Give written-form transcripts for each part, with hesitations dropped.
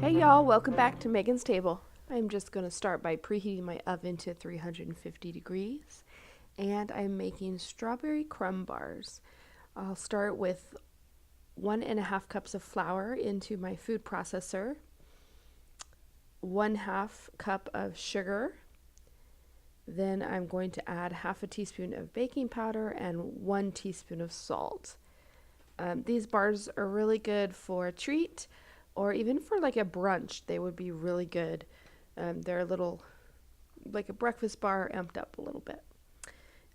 Hey y'all, welcome back to Megan's Table. I'm just going to start by preheating my oven to 350 degrees, and I'm making strawberry crumb bars. I'll start with 1.5 cups of flour into my food processor, 1/2 cup of sugar, then I'm going to add 1/2 teaspoon of baking powder and 1 teaspoon of salt. These bars are really good for a treat, or even for like a brunch. They would be really good. They're a little like a breakfast bar amped up a little bit.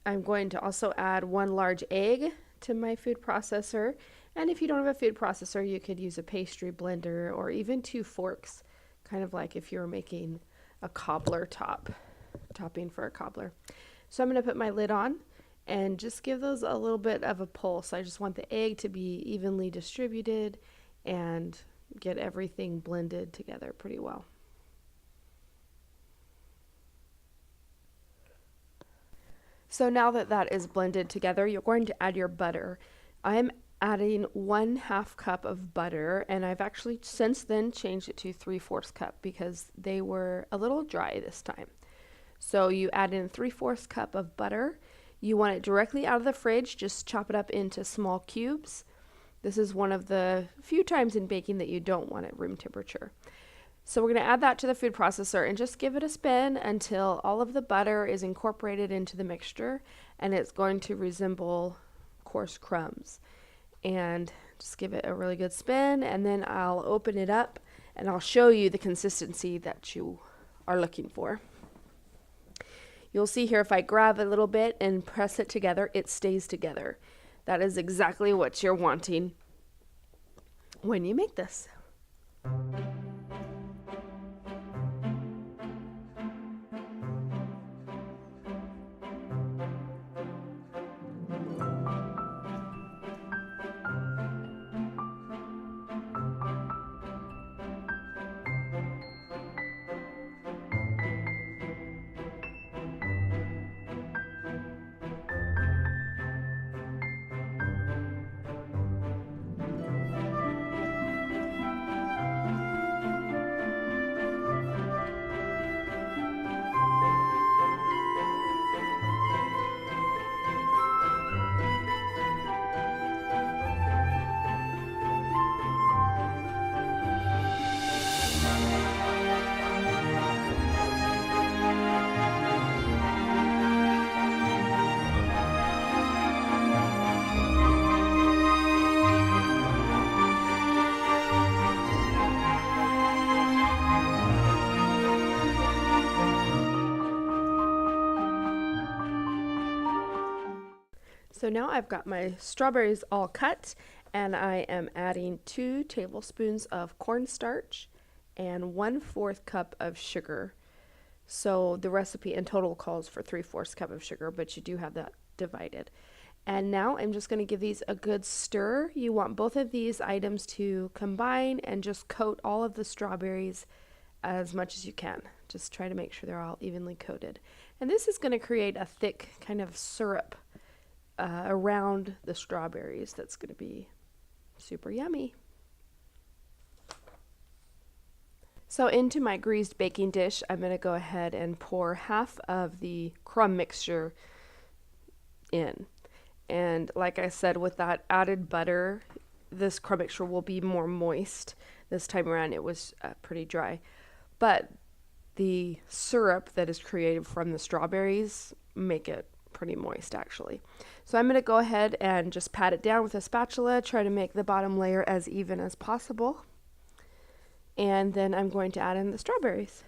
I'm going to also add 1 large egg to my food processor, and if you don't have a food processor, you could use a pastry blender or even 2 forks, kind of like if you were making a cobbler topping for a cobbler. So I'm going to put my lid on and just give those a little bit of a pulse. I just want the egg to be evenly distributed and get everything blended together pretty well. So now that that is blended together, you're going to add your butter. I'm adding 1/2 cup of butter, and I've actually since then changed it to 3/4 cup because they were a little dry this time. So you add in 3/4 cup of butter. You want it directly out of the fridge. Just chop it up into small cubes. This is one of the few times in baking that you don't want it room temperature. So we're going to add that to the food processor and just give it a spin until all of the butter is incorporated into the mixture and it's going to resemble coarse crumbs. And just give it a really good spin, and then I'll open it up and I'll show you the consistency that you are looking for. You'll see here if I grab a little bit and press it together, it stays together. That is exactly what you're wanting when you make this. So now I've got my strawberries all cut, and I am adding 2 tablespoons of cornstarch and 1/4 cup of sugar. So the recipe in total calls for 3/4 cup of sugar, but you do have that divided. And now I'm just going to give these a good stir. You want both of these items to combine and just coat all of the strawberries as much as you can. Just try to make sure they're all evenly coated. And this is going to create a thick kind of syrup around the strawberries. That's going to be super yummy. So into my greased baking dish, I'm going to go ahead and pour 1/2 of the crumb mixture in. And like I said, with that added butter, this crumb mixture will be more moist. This time around it was pretty dry. But the syrup that is created from the strawberries make it pretty moist actually. So I'm going to go ahead and just pat it down with a spatula, try to make the bottom layer as even as possible. And then I'm going to add in the strawberries.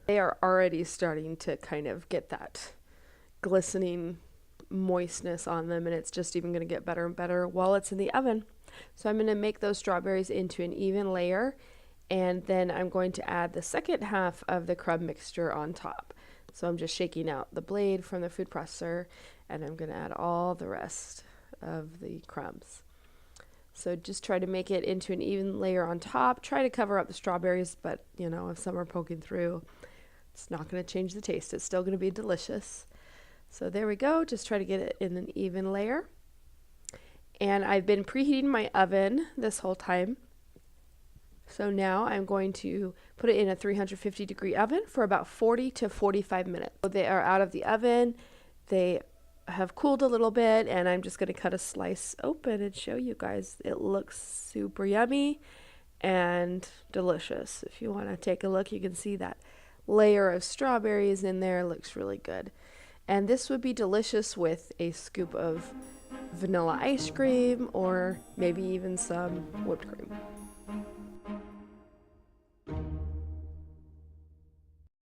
They are already starting to kind of get that glistening moistness on them, and it's just even going to get better and better while it's in the oven. So I'm going to make those strawberries into an even layer, and then I'm going to add the second half of the crumb mixture on top. So I'm just shaking out the blade from the food processor, and I'm going to add all the rest of the crumbs. So just try to make it into an even layer on top. Try to cover up the strawberries, but you know, if some are poking through, it's not going to change the taste. It's still going to be delicious. So there we go. Just try to get it in an even layer. And I've been preheating my oven this whole time. So now I'm going to put it in a 350-degree oven for about 40 to 45 minutes. So they are out of the oven. They have cooled a little bit, and I'm just going to cut a slice open and show you guys. It looks super yummy and delicious. If you want to take a look, you can see that layer of strawberries in there. It looks really good. And this would be delicious with a scoop of vanilla ice cream or maybe even some whipped cream.